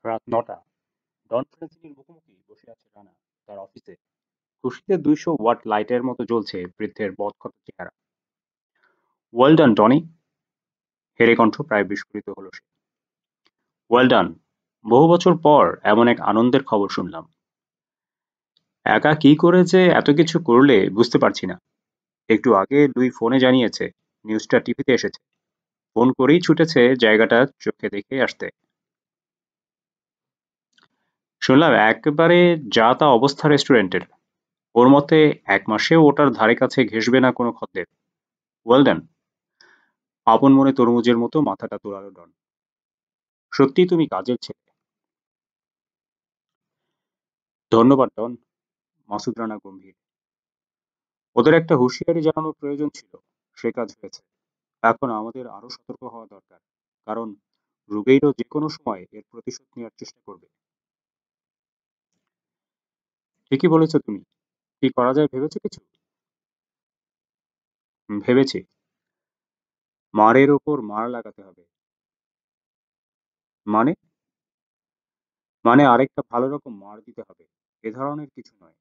রাত ৯টা। ডন ফ্রান্সিসের মুখোমুখি বসে আছে রানা তার অফিসে। খুশিতে ২০০ ওয়াট লাইটের মতো জ্বলছে বৃদ্ধের বদক্ষত চেহারা। Well done Tony. হেরে কণ্ঠ প্রায় বিস্ফোরিত হলো সে। Well done. বহু বছর পর এমন এক আনন্দের খবর শুনলাম। একা কি করে যে এত কিছু করলে বুঝতে পারছি না। একটু আগে লুই ফোনে জানিয়েছে নিউজটা টিভিতে এসেছে। ফোন করেই ছুটেছে জায়গাটা চোখে দেখে আসতে। শুনলাম একেবারে যা তা অবস্থা রেস্টুরেন্টের। ওর মতে ১ মাসেও ওটার ধারে কাছে ঘেঁষবে না কোনো খদ্দের। Well done. আপন মনে তরমুজের মতো মাথাটা দোলালো ডন। সত্যিই তুমি কাজের ছেলে। ধন্যবাদ ডন। মাসুদ রানা গম্ভীর। ওদের একটা হুঁশিয়ারি জানানোর প্রয়োজন ছিল। সে কাজ হয়েছে। এখন আমাদের আরো সতর্ক হওয়া দরকার। কারণ রুগেইরও যে কোনো সময় এর প্রতিশোধ নেওয়ার চেষ্টা করবে। ঠিকই বলেছো তুমি। কি করা যায় ভেবেছো কিছু? ভেবেছি। মারের ওপর মার লাগাতে হবে। মানে? মানে আরেকটা ভালো রকম মার দিতে হবে। এ ধরনের কিছু নয়।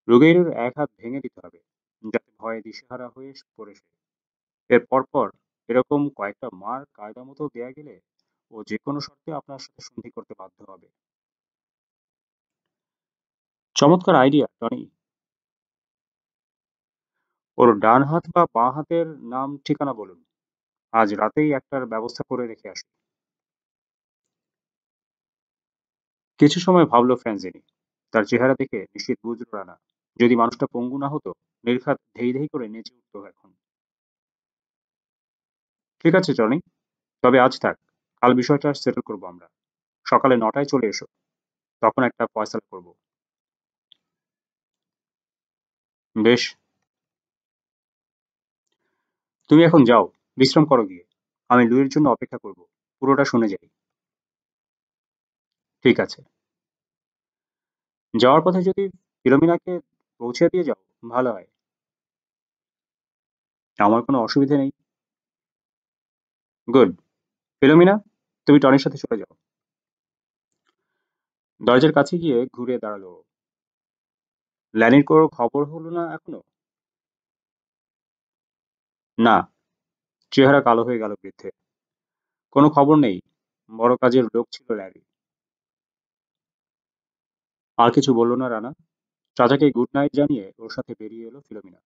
রুগেইরোর এক হাত ভেঙে দিতে হবে, যাতে ভয়ে দিশেহারা হয়ে পড়ে সে। এর পরপর এরকম কয়েকটা মার কায়দা মতো দেয়া গেলে ও যে কোনো শর্তে আপনার সাথে সন্ধি করতে বাধ্য হবে। চমৎকার আইডিয়া টনি। ওর ডান হাত বা বাঁ হাতের নাম ঠিকানা বলুন। আজ রাতেই একটার ব্যবস্থা করে রেখে আসি। কিছু সময় ভাবলো ফ্র্যাঞ্জেনি। তার চেহারা দেখে নিশ্চিত বুঝলো না। যদি মানুষটা পঙ্গু না হতো, নির্ঘাত ধেই ধেই করে নেচে উঠতো এখন। ঠিক আছে টনি, তবে আজ থাক। কাল বিষয়টা সেটেল করবো আমরা। সকালে ৯টায় চলে এসো। তখন একটা ফয়সালা করব। বেশ। তুমি এখন যাও, বিশ্রাম করো গিয়ে। আমি লুইয়ের জন্য অপেক্ষা করব। পুরোটা শুনে যাই। ঠিক আছে। যাওয়ার পথে যদি ফিলোমিনাকে পৌঁছে দিয়ে যাও, ভালো হয়। আমার কোনো অসুবিধে নেই। গুড। ফিলোমিনা, তুমি টনির সাথে চলে যাও। দরজার কাছে গিয়ে ঘুরে দাঁড়ালো ও। ল্যানির কোনো খবর হলো না এখনো? না। চেহারা কালো হয়ে গেল বৃদ্ধের। কোনো খবর নেই। বড় কাজের লোক ছিল ল্যারি। আর কিছু বলল না রানা। চাচাকে গুড নাইট জানিয়ে ওর সাথে বেরিয়ে এলো ফিলোমিনা।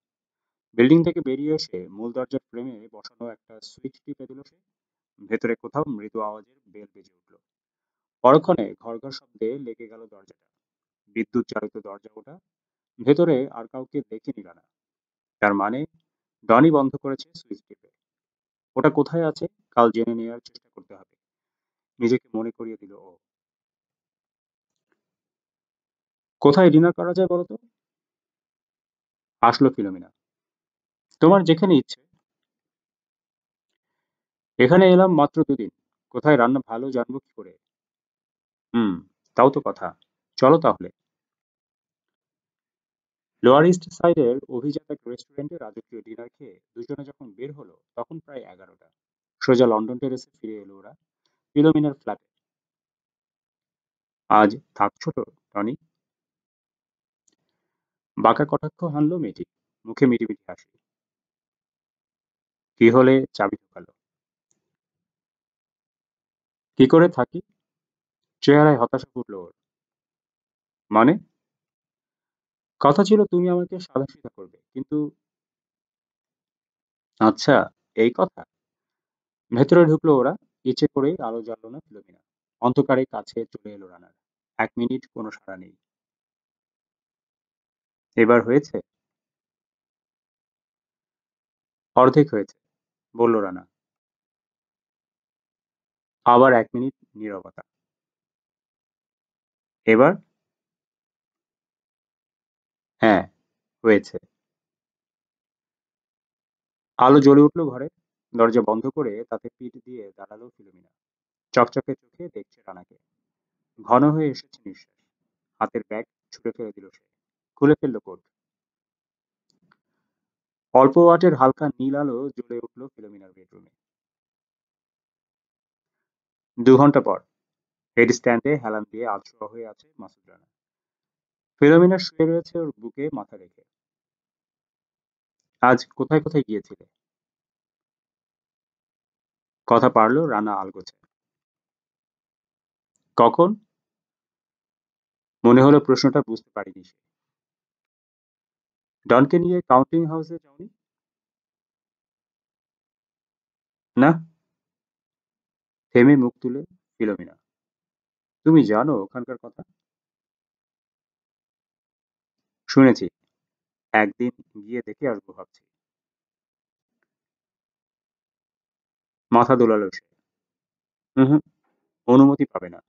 বিল্ডিং থেকে বেরিয়ে এসে মূল দরজার ফ্রেমে বসানো একটা সুইচ টিপে দিল সে। ভেতরে কোথাও মৃদু আওয়াজের বেল বেজে উঠল। পরক্ষণে ঘর ঘর শব্দে লেগে গেল দরজাটা। বিদ্যুৎ চালিত দরজা ওটা। ভেতরে আর কাউকে দেখেনি রানা। তার মানে ডনি বন্ধ করেছে সুইচ টিপে। ওটা কোথায় আছে কাল জেনে নেওয়ার চেষ্টা করতে হবে। নিজেকে মনে করিয়ে দিল ও। কোথায় ডিনার করা যায় বলো তো? আসলো ফিলোমিনা। তোমার যেখানে ইচ্ছে। এখানে এলাম মাত্র ২ দিন। কোথায় রান্না ভালো জানবো কি করে? হুম, তাও তো কথা। চলো তাহলে। লোয়ার ইস্ট সাইডের অভিজাত এক রেস্টুরেন্টে রাজকীয় ডিনার খেয়ে দুজনে যখন বের হলো তখন প্রায় ১১টা। সোজা লন্ডন টেরেসে ফিরে এলো ওরা। ফিলোমিনার ফ্ল্যাটে। আজ থাকছো তো টনি? বাঁকা কটাক্ষ হানলো মেয়েটি। মুখে মিটিমিটি হাসি। কি হলে চাবি ঢোকালো। কি করে থাকি? চেহারায় হতাশা ফুটল ওর। মানে? কথা ছিল তুমি আমাকে সাদাসিধা করবে, কিন্তু। আচ্ছা, এই কথা। ভেতরে ঢুকলো ওরা। ইচ্ছে করেই আলো জ্বাললো না ফিলোমিনা। অন্ধকারে কাছে চলে এলো রানার। ১ মিনিট কোনো সাড়া নেই। এবার হয়েছে? অর্ধেক হয়েছে, বলল রানা। আবার ১ মিনিট নীরবতা। এবার? হ্যাঁ, হয়েছে। আলো জ্বলে উঠল ঘরে। দরজা বন্ধ করে তাতে পিঠ দিয়ে দাঁড়ালো ফিলোমিনা। চকচকে চোখে দেখছে রানাকে। ঘন হয়ে এসেছে নিঃশ্বাস। হাতের ব্যাগ ছুঁড়ে ফেলে দিল সে। খুলে ফেলল কোট। অল্প ওয়াটের হালকা নীল আলো জ্বলে উঠল ফিলোমিনার বেডরুমে। 2 ঘন্টা পর হেড স্ট্যান্ডে হেলান দিয়ে আধশোয়া হয়ে আছে মাসুদ রানা। ফিলোমিনা শুয়ে রয়েছে ওর বুকে মাথা রেখে। আজ কোথায় কোথায় গিয়েছিলে? কথা পারল রানা আলগোছে। কখন? মনে হলো প্রশ্নটা বুঝতে পারিনি সে। ডনকে নিয়ে কাউন্টিং হাউসে যাওনি? না। থেমে মুখ তুলে ফিলোমিনা। তুমি জানো ওখানকার কথা? শুনেছি। একদিন গিয়ে দেখে আসবো ভাবছি। মাথা দোলালো সে। হুম, অনুমতি পাবে না।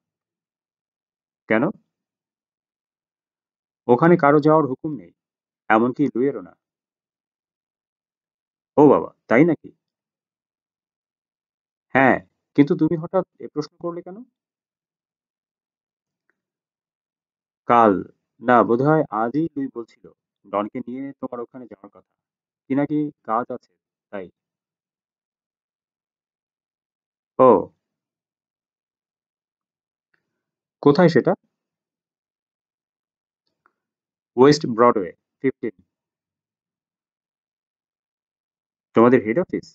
কেন? ওখানে কারো যাওয়ার হুকুম নেই, এমনকি লুইয়েরও না। ও বাবা, তাই নাকি? হ্যাঁ, কিন্তু তুমি হঠাৎ এ প্রশ্ন করলে কেন? কাল, না বোধহয় আজই লুই বলছিল ডনকে নিয়ে তোমার ওখানে যাওয়ার কথা, কি নাকি কাজ আছে, তাই। ও, কোথায় সেটা? West Broadway, 15। তোমাদের হেড অফিস?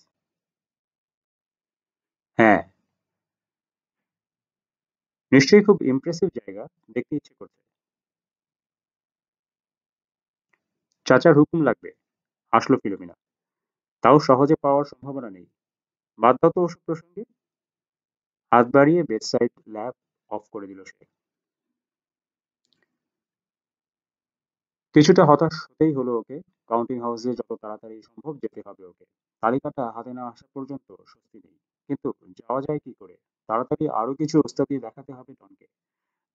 হ্যাঁ। নিশ্চয়ই খুব ইমপ্রেসিভ জায়গা, দেখতে ইচ্ছে করছে। চাচার হুকুম লাগবে, হাসলো ফিলোমিনা। তাও সহজে পাওয়ার সম্ভাবনা নেই। বাদ দাও তো ওসব প্রসঙ্গে। হাত বাড়িয়ে বেডসাইড ল্যাম্প অফ করে দিল সে। কিছুটা হতাশ হতেই হলো ওকে। কাউন্টিং হাউসে যত তাড়াতাড়ি সম্ভব যেতে হবে ওকে। তালিকাটা হাতে না আসা পর্যন্ত স্বস্তি নেই। কিন্তু যাওয়া যায় কি করে? তাড়াতাড়ি আরো কিছু ওস্তাদি দেখাতে হবে ডনকে।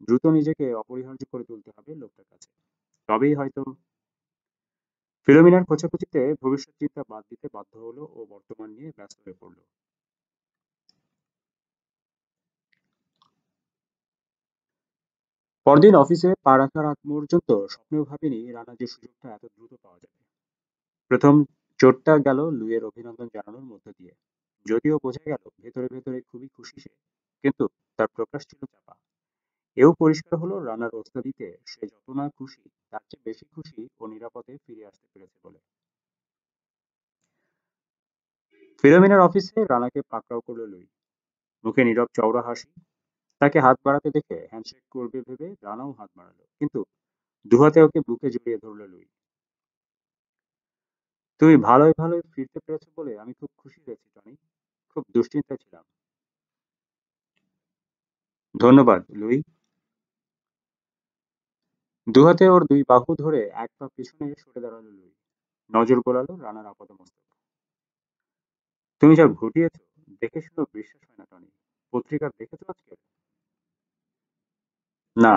দ্রুত নিজেকে অপরিহার্য করে তুলতে হবে লোকটার কাছে। তবেই হয়তো। ফিলোমিনার খোঁচাখুচিতে ভবিষ্যৎ চিন্তা বাদ দিতে বাধ্য হলো ও বর্তমান নিয়ে ব্যস্ত হয়ে পড়ল। পরদিন অফিসে পা রাখার আগ পর্যন্ত স্বপ্নেও ভাবিনি রানা যে সুযোগটা এত দ্রুত পাওয়া যাবে। প্রথম চোটটা গেল লুইয়ের অভিনন্দন জানানোর মধ্য দিয়ে। যদিও বোঝা গেল ভেতরে ভেতরে খুবই খুশি সে, কিন্তু তার প্রকাশ ছিল চাপা। এও পরিষ্কার হলো রানার ওস্তাদিতে সে যত না খুশি, তার চেয়ে বেশি খুশি ও নিরাপদে ফিরে আসতে পেরেছে বলে। ফিলোমিনার অফিসে রানাকে পাকড়াও করল লুই। মুখে নীরব চওড়া হাসি। তাকে হাত বাড়াতে দেখে হ্যান্ডশেক করবে ভেবে রানাও হাত বাড়ালো, কিন্তু দুহাতে ওকে বুকে জড়িয়ে ধরল লুই। তুমি ভালোই ভালোই ফিরতে পেরেছো বলে আমি খুব খুশি হয়েছি টনি। খুব দুশ্চিন্তায় ছিলাম। ধন্যবাদ লুই। দুহাতে ওর দুই বাহু ধরে এক পা পিছনে সরে দাঁড়ালো লুই। নজর গোলালো রানার আপাদমস্তক। তুমি যা ঘটিয়েছো, দেখে শুনেও বিশ্বাস হয় না টনি। পত্রিকা দেখেছো আজকে? না।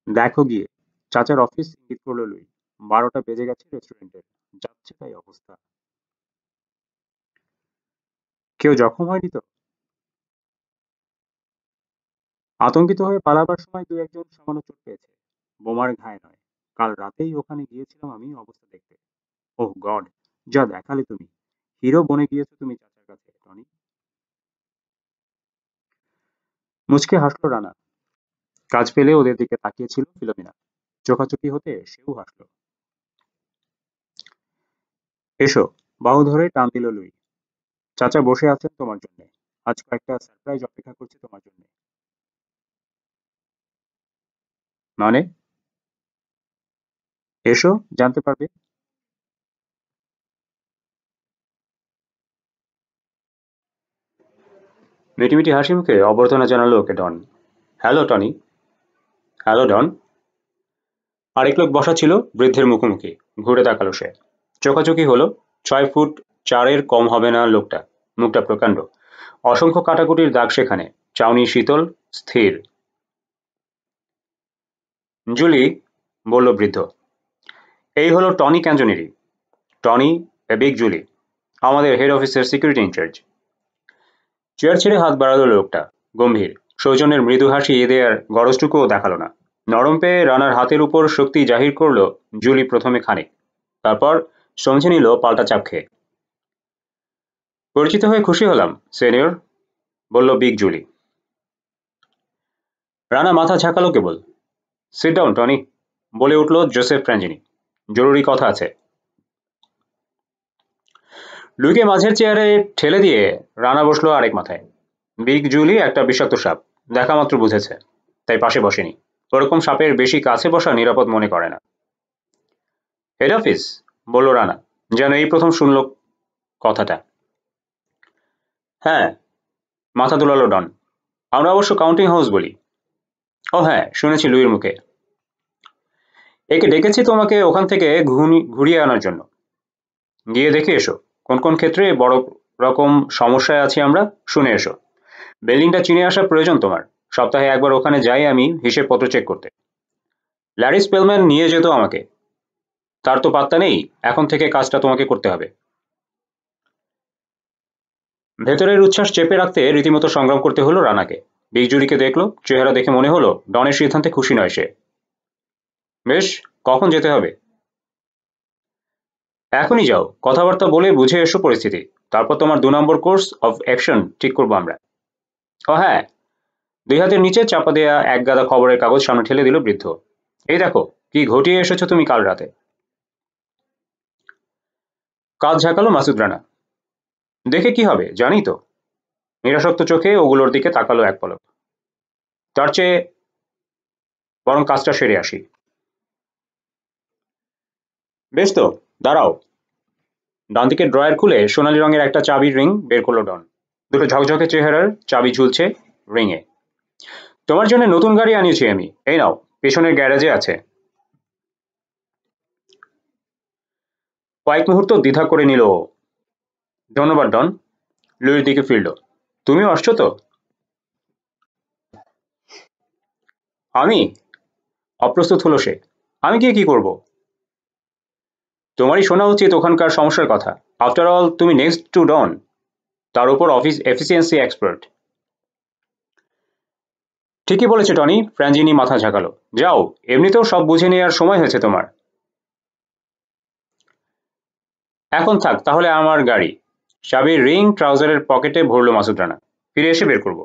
দেখো গিয়ে। চাচার অফিস ইঙ্গিত করলো লুই। 12টা বেজে গেছে রেস্টুরেন্টের। যাচ্ছে তাই অবস্থা। কেউ জখম হয়নি তো? আতঙ্কিত হয়ে পালাবার সময় দু একজন সামান্য চোট পেয়েছে। বোমার ঘায়ে নয়। কাল রাতেই ওখানে গিয়েছিলাম আমি অবস্থা দেখতে। ওহ গড, যা দেখালে তুমি। হিরো বনে গিয়েছো তুমি চাচার কাছে টনি। মুচকে হাসলো রানা। কাজ পেলে ওদের দিকে তাকিয়েছিল ফিলোমিনা। চোখাচোখি হতে সেও হাসলো। এসো। বাহু ধরে টান দিল লুই। চাচা বসে আছেন তোমার জন্য। আজ কয়েকটা সারপ্রাইজ অপেক্ষা করছে তোমার জন্য। মানে? এসো, জানতে পারবে। মিটিমিটি হাসি মুখে অভ্যর্থনা জানালো ওকে Don. Hello Tony. Hello Don. আরেক লোক বসা ছিল বৃদ্ধের মুখোমুখি। ঘুরে তাকালো সে। চোখাচোখি হলো। 6 ফুট 4 কম হবে না লোকটা। মুখটা প্রকাণ্ড। অসংখ্য কাটাকুটির দাগ সেখানে। চাউনি শীতল, স্থির। জুলি, বলল বৃদ্ধ, এই হলো টনি ক্যাঞ্জনেরি। টনি, এ বিগ জুলি, আমাদের হেড অফিসের সিকিউরিটি ইনচার্জ। চেয়ার ছেড়ে হাত বাড়ালো লোকটা। গম্ভীর। সৌজন্যের মৃদু হাসি দেয়ার গরজটুকুও দেখালো না। নরম পেয়ে রানার হাতের উপর শক্তি জাহির করলো জুলি প্রথমে খানিক। তারপর সমঝে নিল পাল্টা চাপ খেয়ে। পরিচিত হয়ে খুশি হলাম, সিনিয়র। বলল বিগ জুলি। রানা মাথা ঝাঁকালো কেবল। সিট ডাউন টনি, বলে উঠল জোসেফ ফ্র্যাঞ্জিনি। জরুরি কথা আছে। লুইকে মাঝের চেয়ারে ঠেলে দিয়ে রানা বসলো আরেক মাথায়। বিগ জুলি একটা বিষাক্ত সাপ, দেখা মাত্র বুঝেছে, তাই পাশে বসেনি। ওরকম সাপের বেশি কাছে বসা নিরাপদ মনে করে না। হেড অফিস, বলল রানা, যেন এই প্রথম শুনল কথাটা। হ্যাঁ, মাথা দুলালো ডন। আমরা অবশ্য কাউন্টিং হাউস বলি। ও হ্যাঁ, শুনেছি লুইয়ের মুখে। একে ডেকেছি তোমাকে ওখান থেকে ঘুরিয়ে আনার জন্য। গিয়ে দেখে এসো কোন কোন ক্ষেত্রে বড় রকম সমস্যায় আছি আমরা, শুনে এসো। বিল্ডিংটা চিনে আসা প্রয়োজন তোমার। সপ্তাহে একবার ওখানে যাই আমি হিসেবপত্র চেক করতে। ল্যারি স্পেলম্যান নিয়ে যেত আমাকে। তার তো পাত্তা নেই, এখন থেকে কাজটা তোমাকে করতে হবে। ভেতরের উচ্ছ্বাস চেপে রাখতে রীতিমতো সংগ্রাম করতে হলো রানাকে। বিগ জুলিকে দেখলো, চেহারা দেখে মনে হলো ডনের সিদ্ধান্তে খুশি নয় সে। বেশ, কখন যেতে হবে? এখনই যাও, কথাবার্তা বলে বুঝে এসো পরিস্থিতি। তারপর তোমার 2 নম্বর কোর্স অফ অ্যাকশন ঠিক করবো আমরা। ও হ্যাঁ, 2 হাতের নিচে চাপা দেয়া এক গাদা খবরের কাগজ সামনে ঠেলে দিল বৃদ্ধ। এই দেখো, কি ঘটিয়ে এসেছো তুমি কাল রাতে। কাজ ঝাঁকালো মাসুদ রানা। দেখে কি হবে, জানি তো। নিরাসক্ত চোখে ওগুলোর দিকে তাকালো এক পলক। তার চেয়ে বরং কাজটা সেরে আসি। বেশ তো, দাঁড়াও। ডান দিকের ড্রয়ার খুলে সোনালী রঙের একটা চাবির রিং বের করলো ডন। দুটো ঝকঝকে চেহারার চাবি ঝুলছে রিংয়ে। তোমার জন্য নতুন গাড়ি আনিয়েছি আমি, এই নাও, পেছনের গ্যারেজে আছে। কয়েক মুহূর্ত দ্বিধা করে নিল ও। ধন্যবাদ ডন। লুইয়ের দিকে ফিরল। তুমিও আসছো তো? আমি? অপ্রস্তুত হলো সে। আমি গিয়ে কি করব? তোমারই শোনা উচিত ওখানকার সমস্যার কথা। আফটার অল তুমি নেক্সট টু ডন, তার উপর অফিস এফিসিয়েন্সি এক্সপার্ট। ঠিকই বলেছে টনি, ফ্র্যাঞ্জিনি মাথা ঝাঁকালো। যাও, এমনিতেও সব বুঝে নেওয়ার সময় হয়েছে তোমার। এখন থাক তাহলে আমার গাড়ি। চাবির রিং ট্রাউজারের পকেটে ভরল মাসুদ রানা। ফিরে এসে বের করব।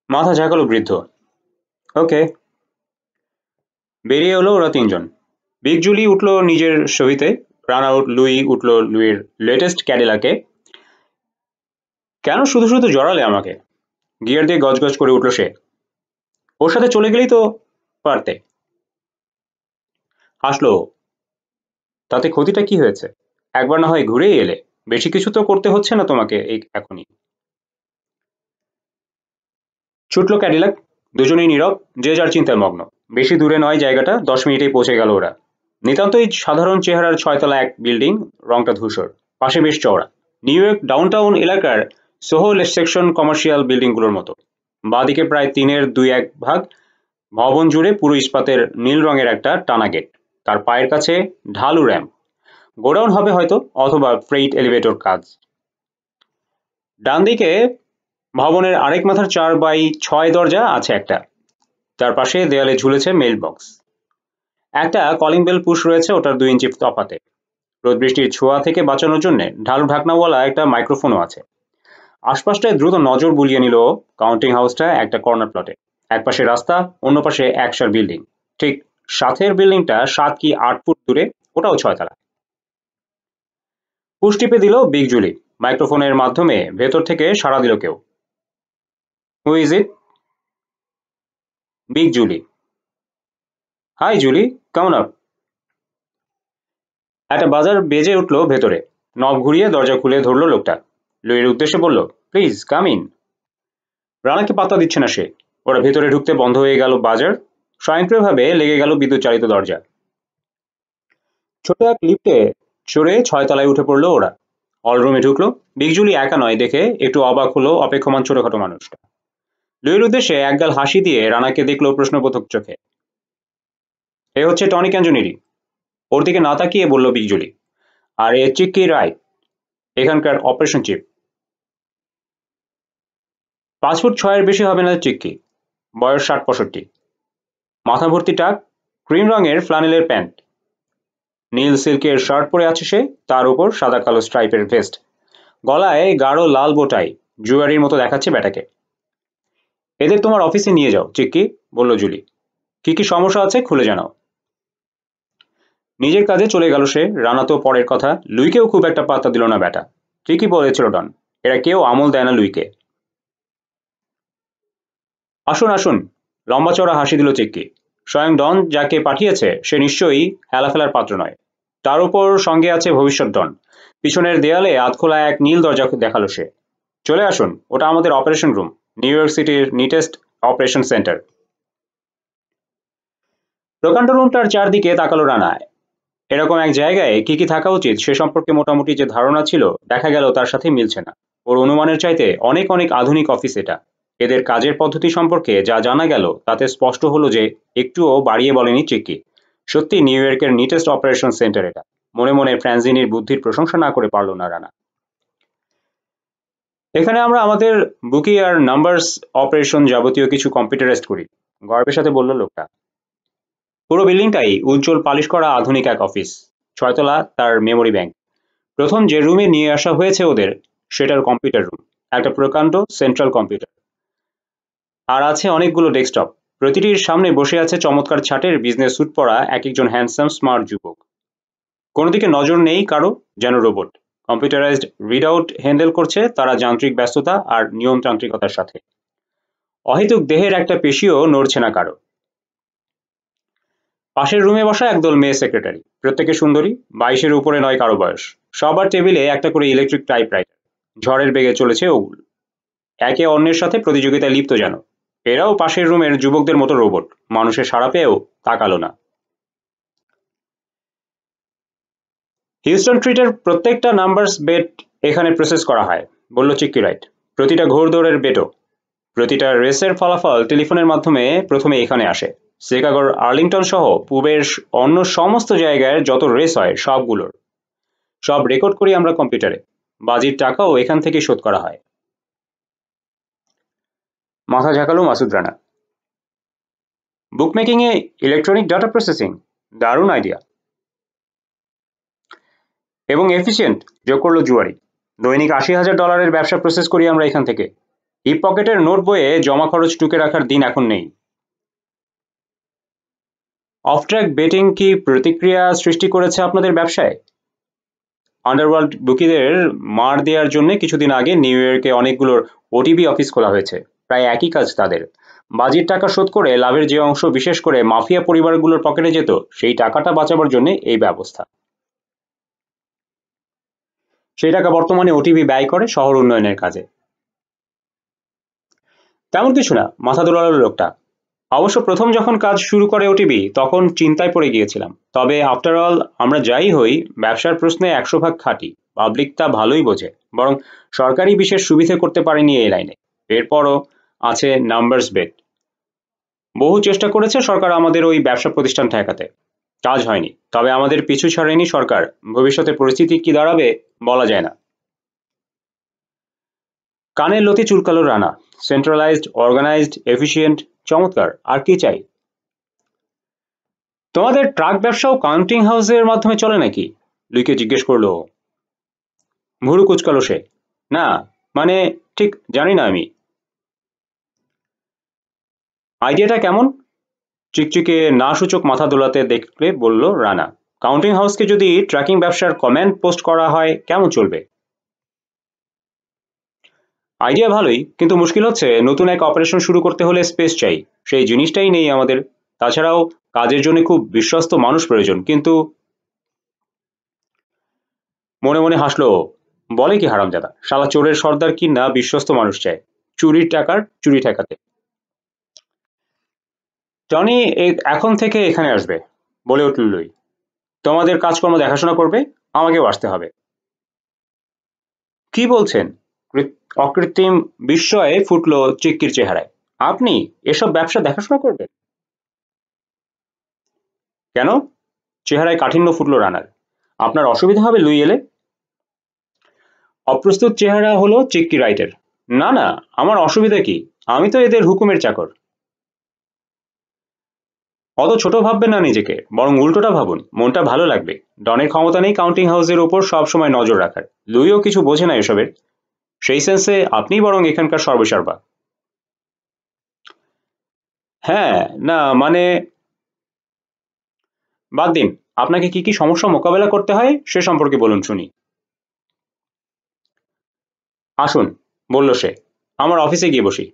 মাথা ঝাঁকালো বৃদ্ধ। ওকে। বেরিয়ে এলো ওরা তিনজন। বিগ জুলি উঠল নিজের সহিতে, রানা লুই উঠল লুইয়ের লেটেস্ট ক্যাডিলাকে। কেন শুধু শুধু জড়ালে আমাকে? গিয়ার দিয়ে গজগজ করে উঠল সে। ওর সাথে চলে গেলেই তো পারতে। হাসলো ও। তাতে ক্ষতিটা কি হয়েছে? একবার না হয় ঘুরেই এলে। বেশি কিছু তো করতে হচ্ছে না তোমাকে এই এখনই। ছুটল ক্যাডিলাক। দুজনেই নীরব, যে যার চিন্তায় মগ্ন। বেশি দূরে নয় জায়গাটা, 10 মিনিটেই পৌঁছে গেল ওরা। নিতান্তই সাধারণ চেহারার 6 তলা এক বিল্ডিং, রংটা ধূসর, পাশে বেশ চওড়া। নিউ ইয়র্ক ডাউনটাউন এলাকার সোহো সেকশন কমার্শিয়াল বিল্ডিংগুলোর মতো। বাঁদিকে প্রায় 3/2 ভাগ ভবন জুড়ে পুরো ইস্পাতের নীল রঙের একটা টানা গেট। তার পায়ের কাছে ঢালু র্যাম্প। গোডাউন হবে হয়তো, অথবা ফ্রেইট এলিভেটর কাজ। ডান দিকে ভবনের আরেক মাথার 4x6 দরজা আছে একটা। তার পাশে দেয়ালে ঝুলেছে মেইল বক্স। একটা কলিং বেল পুশ রয়েছে ওটার 2 ইঞ্চি তফাতে। রোদ বৃষ্টির ছোঁয়া থেকে বাঁচানোর জন্য ঢালু ঢাকনাওয়ালা একটা মাইক্রোফোনও আছে। আশপাশটায় দ্রুত নজর বুলিয়ে নিল কাউন্টিং হাউসটা একটা কর্নার প্লটে। এক পাশে রাস্তা, অন্য পাশে একসার বিল্ডিং। ঠিক সাথের বিল্ডিংটা 7 কি 8 ফুট দূরে, ওটাও 6 তলা। পুশ টিপে দিল বিগ জুলি। মাইক্রোফোনের মাধ্যমে ভেতর থেকে সাড়া দিল কেউ। Who is it? Big Julie. Hi Julie, কেমন আপ? একটা বাজার বেজে উঠল ভেতরে। নব ঘুরিয়ে দরজা খুলে ধরল লোকটা। লুইয়ের উদ্দেশ্যে বলল, প্লিজ কাম ইন। রানাকে পাত্তা দিচ্ছে না সে। ওরা ভেতরে ঢুকতে বন্ধ হয়ে গেল বাজার। স্বয়ংক্রিয়ভাবে লেগে গেল বিদ্যুৎ চালিত দরজা। ছোট এক লিফটে চড়ে 6 তলায় উঠে পড়লো ওরা। অলরুমে ঢুকলো। বিগ জুলি একা নয় দেখে একটু অবাক হলো অপেক্ষমান ছোটখাটো মানুষটা। লুইয়ের উদ্দেশ্যে একগাল হাসি দিয়ে রানাকে দেখলো প্রশ্নবোধক চোখে। এ হচ্ছে টনি ক্যাঞ্জনেরি, ওর দিকে না তাকিয়ে বলল বিগ জুলি। আর এ চিক্কি রায়, এখানকার অপারেশন চিফ। 5 ফুট 6 এর বেশি হবে না চিক্কি। বয়স 60-65। মাথা ভর্তি টাক, ক্রিম রঙের ফ্লানেলের প্যান্ট। নীল সিল্কের শার্ট পরে আছে সে, তার উপর সাদা কালো স্ট্রাইপের ভেস্ট, গলায় গাঢ় লাল বোটাই, জুয়ারির মতো দেখাচ্ছে ব্যাটাকে। এদের তোমার অফিসে নিয়ে যাও চিক্কি, বলল জুলি। কি কি সমস্যা আছে খুলে জানাও। নিজের কাজে চলে গেল সে। রানা তো পরের কথা, লুইকেও খুব একটা পাত্তা দিল না ব্যাটা। ঠিকই বলেছিল ডন, এরা কেউ আমল দেয় না লুইকে। আসুন আসুন, লম্বা চড়া হাসি দিল চিক্কি। স্বয়ং ডন যাকে পাঠিয়েছে সে নিশ্চয়ই হেলাফেলার পাত্র নয়। তার উপর সঙ্গে আছে ভবিষ্যৎ ডন। পিছনের দেয়ালে আধখোলা এক নীল দরজা দেখালো সে। চলে আসুন, ওটা আমাদের অপারেশন রুম, নিউ ইয়র্ক সিটির নিটেস্ট অপারেশন সেন্টার। প্রকাণ্ড রুমটার চারদিকে তাকালো রানা। এরকম এক জায়গায় কি কি থাকা উচিত সে সম্পর্কে মোটামুটি যে ধারণা ছিল দেখা গেল তার সাথে মিলছে না। ওর অনুমানের চাইতে অনেক অনেক আধুনিক অফিস এটা। এদের কাজের পদ্ধতি সম্পর্কে যা জানা গেল তাতে স্পষ্ট হলো যে একটুও বাড়িয়ে বলেনি চিক্কি। সত্যি নিউ ইয়র্কের নিটেস্ট অপারেশন সেন্টার এটা। মনে মনে ফ্রান্সিনির বুদ্ধির প্রশংসা না করে পারল না রানা। এখানে আমরা আমাদের বুকি আর নাম্বারস অপারেশন যাবতীয় কিছু কম্পিউটারাইজড করি, গর্বের সাথে বলল লোকটা। পুরো বিল্ডিংটাই উজ্জ্বল পালিশ করা আধুনিক এক অফিস। 6 তলা, তার মেমোরি ব্যাংক। প্রথম যে রুমে নিয়ে আসা হয়েছে ওদের, সেটার কম্পিউটার রুম। একটা প্রকাণ্ড সেন্ট্রাল কম্পিউটার, আর আছে অনেকগুলো ডেস্কটপ। প্রতিটির সামনে বসে আছে চমৎকার ছাটের বিজনেস স্যুট পরা এক একজন হ্যান্ডসাম স্মার্ট যুবক। কোনো দিকে নজর নেই কারো, যেন রোবট। কম্পিউটারাইজড রিডআউট হ্যান্ডেল করছে তারা যান্ত্রিক ব্যস্ততা আর নিয়মতান্ত্রিকতার সাথে। অহেতুক দেহের একটা পেশিও নড়ছে না কারো। পাশের রুমে বসা একদল মেয়ে সেক্রেটারি, প্রত্যেকে সুন্দরী, 22-এর উপরে নয় কারো বয়স। সবার টেবিলে একটা করে ইলেকট্রিক টাইপরাইটার। ঝড়ের বেগে চলেছে ওগুলো, একে অন্যের সাথে প্রতিযোগিতায় লিপ্ত যেন। এরাও পাশের রুমের যুবকদের মতো রোবট, মানুষের সাড়া পেয়েও তাকালো না। হিউস্টন স্ট্রিটের প্রত্যেকটা নাম্বারস বেট এখানে প্রসেস করা হয়, বলল চিক্কি রাইট। প্রতিটা ঘোড়দৌড়ের বেটও, প্রতিটা রেসের ফলাফল টেলিফোনের মাধ্যমে প্রথমে এখানে আসে। শিকাগোর আর্লিংটন সহ পূবের অন্য সমস্ত জায়গায় যত রেস হয় সবগুলোর সব রেকর্ড করি আমরা কম্পিউটারে। বাজির টাকাও এখান থেকে শোধ করা হয়। মাথা ঝাঁকালো মাসুদ রানা। বুকমেকিং এ ইলেকট্রনিক ডাটা প্রসেসিং, দারুণ আইডিয়া। এবং এফিসিয়েন্ট, যোগ করলো জুয়ারি। দৈনিক $80,000 ব্যবসা প্রসেস করি আমরা এখান থেকে। হিপ পকেটের নোট বইয়ে জমা খরচ টুকে রাখার দিন এখন নেই। অফ ট্র্যাক বেটিং কি প্রতিক্রিয়া সৃষ্টি করেছে আপনাদের ব্যবসায়? আন্ডারওয়ার্ল্ড বুকিদের মার দেওয়ার জন্য কিছুদিন আগে নিউ ইয়র্কে অনেকগুলোর ওটিবি অফিস খোলা হয়েছে। প্রায় একই কাজ তাদের। বাজির টাকা শোধ করে লাভের যে অংশ বিশেষ করে মাফিয়া পরিবারগুলোর পকেটে যেত, সেই টাকাটা বাঁচাবার জন্য এই ব্যবস্থা। সেই টাকা বর্তমানে ওটিবি ব্যয় করে শহর উন্নয়নের কাজে। তেমন কিছু না, মাথা দোলালো লোকটা। অবশ্য প্রথম যখন কাজ শুরু করে ওটিবি তখন চিন্তায় পড়ে গিয়েছিলাম। তবে আফটার অল আমরা যাই হই, ব্যবসার প্রশ্নে 100 ভাগ খাঁটি। পাবলিক তা ভালোই বোঝে, বরং সরকারি বিশেষ সুবিধে করতে পারেনি এই লাইনে। এরপরও আছে নাম্বারস বেট। বহু চেষ্টা করেছে সরকার আমাদের ওই ব্যবসা প্রতিষ্ঠান ঠেকাতে, কাজ হয়নি। তবে আমাদের পিছু ছাড়েনি সরকার। ভবিষ্যতে পরিস্থিতি কি দাঁড়াবে বলা যায় না। কানের লতি চুলকালো রানা। সেন্ট্রালাইজড, অর্গানাইজড, এফিসিয়েন্ট, চমৎকার। আর কি চাই? তোমাদের ট্রাক ব্যবসাও কাউন্টিং হাউসের মাধ্যমে চলে নাকি? লুইকে জিজ্ঞেস করলো। ভুরু কুচকালো সে। না, মানে ঠিক জানি না আমি। আইডিয়াটা কেমন? চিকচিকে না সূচক মাথা দোলাতে দেখলে বলল রানা। কাউন্টিং হাউসকে যদি ট্র্যাকিং ব্যবসার কমেন্ট পোস্ট করা হয় কেমন চলবে? আইডিয়া ভালোই, কিন্তু মুশকিল হচ্ছে নতুন এক অপারেশন শুরু করতে হলে স্পেস চাই। সেই জিনিসটাই নেই আমাদের। তাছাড়াও কাজের জন্য খুব বিশ্বস্ত মানুষ প্রয়োজন। কিন্তু মনে মনে হাসলো ও। বলে কি হারামজাদা, শালা চোরের সর্দার কি না বিশ্বস্ত মানুষ চায় চুরির টাকার চুরি ঠেকাতে। টনি এখন থেকে এখানে আসবে, বলে উঠল লুই। তোমাদের কাজকর্ম দেখাশোনা করবে, আমাকেও আসতে হবে। কি বলছেন? অকৃত্রিম বিস্ময়ে ফুটলো চিক্কির চেহারায়। আপনি এসব ব্যবসা দেখাশোনা করবেন? কেন? চেহারায় কাঠিন্য ফুটলো রানার। আপনার অসুবিধা হবে লুই এলে? অপ্রস্তুত চেহারা হলো চিক্কি রাইটের। না না, আমার অসুবিধা কি? আমি তো এদের হুকুমের চাকর। অত ছোট ভাববেন না নিজেকে, বরং উল্টোটা ভাবুন, মনটা ভালো লাগবে। ডনের ক্ষমতা নেই কাউন্টিং হাউসের উপর সব সময় নজর রাখার, লুইও কিছু বোঝে না এসবের। সেই সেন্সে আপনিই বরং এখানকার সর্বেসর্বা। হ্যাঁ, না মানে, বাদ দিন। আপনাকে কি কি সমস্যা মোকাবেলা করতে হয় সে সম্পর্কে বলুন শুনি। আসুন, বলল সে, আমার অফিসে গিয়ে বসি।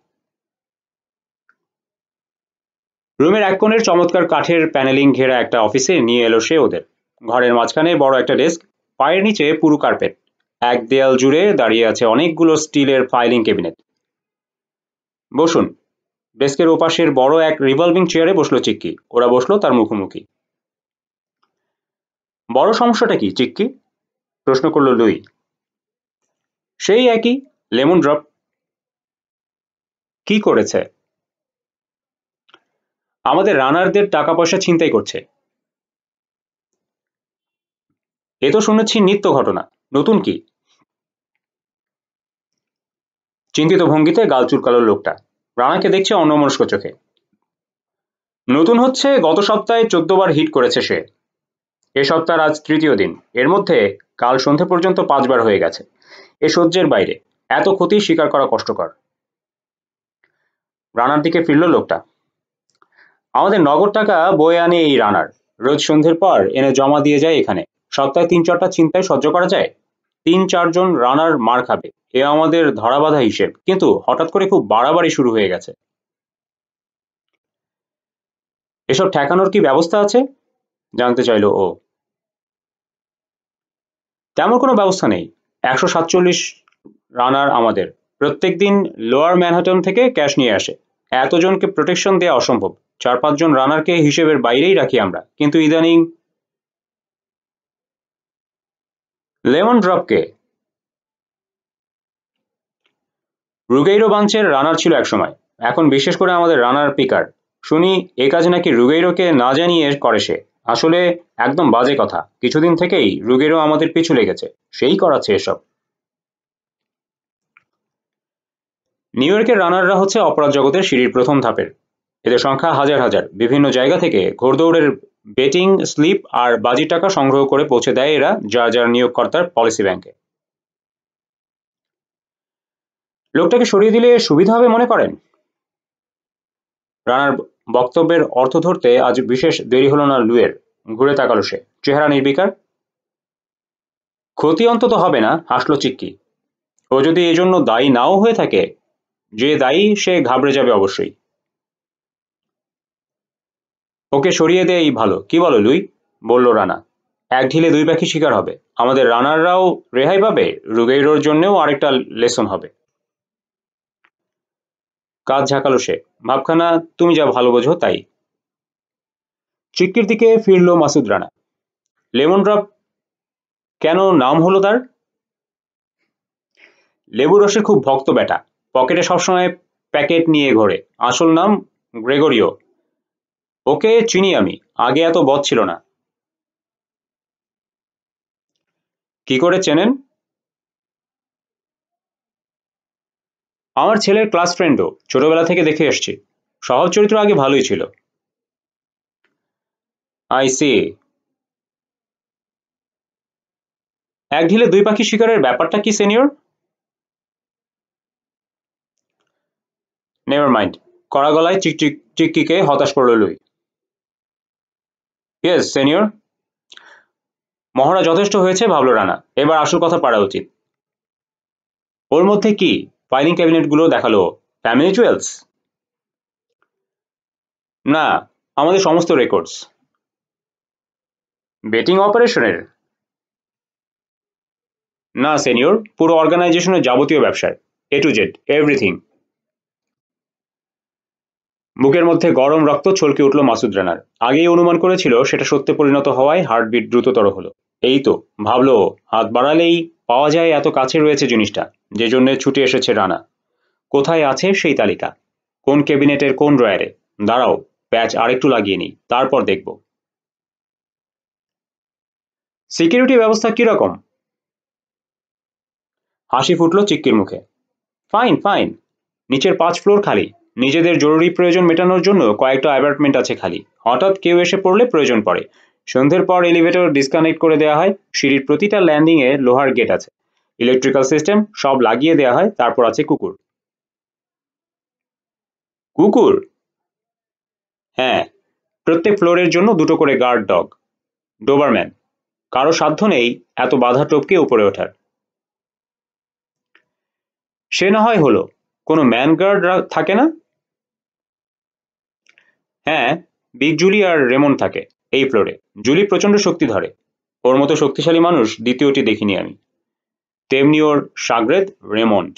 রুমের এক কোণের চমৎকার কাঠের প্যানেলিং ঘেরা একটা অফিসে নিয়ে এলো সে ওদের। ঘরের মাঝখানে বড় একটা ডেস্ক, পায়ের নিচে পুরু কার্পেট। এক দেয়াল জুড়ে দাঁড়িয়ে আছে অনেকগুলো স্টিলের ফাইলিং ক্যাবিনেট। বসুন। ডেস্কের ওপাশের বড় এক রিভলভিং চেয়ারে বসলো চিক্কি, ওরা বসলো তার মুখোমুখি। বড় সমস্যাটা কি চিক্কি? প্রশ্ন করলো লুই। সেই একই, লেমন ড্রপ। কি করেছে? আমাদের রানারদের টাকা পয়সা ছিনতাই করছে। এ তো শুনেছি নিত্য ঘটনা, নতুন কি? চিন্তিত ভঙ্গিতে গাল চুলকালো লোকটা। রানাকে দেখছে অন্যমনস্ক চোখে। নতুন হচ্ছে, গত সপ্তাহে 14 বার হিট করেছে সে। এ সপ্তাহের আজ তৃতীয় দিন, এর মধ্যে কাল সন্ধে পর্যন্ত 5 বার হয়ে গেছে। এ সহ্যের বাইরে। এত ক্ষতি স্বীকার করা কষ্টকর। রানার দিকে ফিরল লোকটা। আমাদের নগদ টাকা বয়ে আনে এই রানার, রোজ সন্ধ্যের পর এনে জমা দিয়ে যায় এখানে। সপ্তাহে 3-4টা ছিনতাই সহ্য করা যায়? 3-4 জন রানার মার খাবে, এ আমাদের ধরাবাঁধা হিসেব, কিন্তু হঠাৎ করে খুব বাড়াবাড়ি শুরু হয়ে গেছে। এসব ঠেকানোর কি ব্যবস্থা আছে? জানতে চাইল ও। তেমন কোনো ব্যবস্থা নেই। 147 রানার আমাদের, প্রত্যেক দিন লোয়ার ম্যানহাটন থেকে ক্যাশ নিয়ে আসে। এতজনকে প্রোটেকশন দেওয়া অসম্ভব। 4-5 জন রানারকে হিসেবের বাইরেই রাখি আমরা, কিন্তু ইদানিং। লেমন ড্রপকে? রুগেইরো বাঞ্চের রানার ছিল একসময়, এখন বিশেষ করে আমাদের রানার পিকার। শুনি এ কাজ নাকি রুগেইরোকে না জানিয়ে করে সে। আসলে একদম বাজে কথা, কিছুদিন থেকেই রুগেইরো আমাদের পিছু লেগেছে, সেই করাচ্ছে এসব। নিউ ইয়র্কের রানাররা হচ্ছে অপরাধ জগতের সিঁড়ির প্রথম ধাপের। এদের সংখ্যা হাজার হাজার, বিভিন্ন জায়গা থেকে ঘোড়দৌড়ের বেটিং স্লিপ আর বাজি টাকা সংগ্রহ করে পৌঁছে দেয় এরা যার যার নিয়োগকর্তার পলিসি ব্যাংকে। লোকটাকে সরিয়ে দিলে সুবিধা হবে মনে করেন? রানার বক্তব্যের অর্থ ধরতে আজ বিশেষ দেরি হলো না লুয়ের। ঘুরে তাকালো সে, চেহারা নির্বিকার। ক্ষতি অন্তত হবে না, হাসলো চিক্কি। ও যদি এজন্য দায়ী নাও হয়ে থাকে, যে দায়ী সে ঘাবড়ে যাবে অবশ্যই। ওকে সরিয়ে দেয়াই ভালো, কি বলো লুই? বলল রানা। এক ঢিলে দুই পাখি শিকার হবে, আমাদের রানাররাও রেহাই পাবে, রুগেইরোর জন্যও আরেকটা লেসন হবে। কাজ ঝাঁকালো সে, ভাবখানা তুমি যা ভালো বোঝো তাই। চিক্কির দিকে ফিরল মাসুদ রানা। লেমন ড্রপ কেন নাম হলো তার? লেবু রসের খুব ভক্ত বেটা, পকেটে সবসময় প্যাকেট নিয়ে ঘোরে। আসল নাম গ্রেগরিও। ওকে চিনি আমি, আগে এত বদ ছিল না। কি করে চেনেন? আমার ছেলের ক্লাস ফ্রেন্ডও, ছোটবেলা থেকে দেখে এসছি। স্বভাব চরিত্র আগে ভালোই ছিল। I see. এক ঢিলে দুই পাখি শিকারের ব্যাপারটা কি সিনিয়র? Never mind. কড়া গলায় চিক্কিকে হতাশ করল লুই। Yes senior. মহড়া যথেষ্ট হয়েছে ভাবল রানা, এবার আসল কথা পাড়া উচিত। ওর মধ্যে কি? ফাইলিং ক্যাবিনেটগুলো দেখালো। Family jewels? না, আমাদের সমস্ত রেকর্ডস। বেটিং অপারেশনের? না সিনিয়র, পুরো অর্গানাইজেশনের যাবতীয় ব্যবসার, এ টু জেড এভরিথিং। বুকের মধ্যে গরম রক্ত ছলকে উঠল মাসুদ রানার। আগেই অনুমান করেছিল সেটা সত্যে পরিণত হওয়ায় হার্টবিট দ্রুততর হলো। এই তো, ভাবলো, হাত বাড়ালেই পাওয়া যায়, এত কাছে রয়েছে জিনিসটা, যে জন্য ছুটে এসেছে রানা। কোথায় আছে সেই তালিকা? কোন ক্যাবিনেটের কোন ড্রয়ারে? দাঁড়াও, প্যাচ আরেকটু লাগিয়ে নিই, তারপর দেখব। সিকিউরিটি ব্যবস্থা কিরকম? হাসি ফুটল চিক্কির মুখে। ফাইন ফাইন, নিচের 5 ফ্লোর খালি, নিজেদের জরুরি প্রয়োজন মেটানোর জন্য কয়েকটা অ্যাপার্টমেন্ট আছে খালি, হঠাৎ কেউ এসে পড়লে প্রয়োজন পড়ে। সন্ধ্যের পর এলিভেটর ডিসকানেক্ট করে দেওয়া হয়, সিঁড়ির প্রতিটা ল্যান্ডিংয়ে লোহার গেট আছে, ইলেকট্রিক্যাল সিস্টেম সব লাগিয়ে দেওয়া হয়, তারপর আছে কুকুর। কুকুর? হ্যাঁ, প্রত্যেক ফ্লোরের জন্য দুটো করে গার্ড ডগ, ডোবারম্যান। কারো সাধ্য নেই এত বাধা টপকে উপরে ওঠার। সে না হয় হলো, কোনো ম্যান গার্ড থাকে না? হ্যাঁ, বিগ জুলি আর রেমন্ড থাকে এই ফ্লোরে। জুলি প্রচন্ড শক্তি ধরে, ওর মতো শক্তিশালী মানুষ দ্বিতীয়টি দেখিনি আমি। তেমনি ওর শাগরেদ রেমন্ড।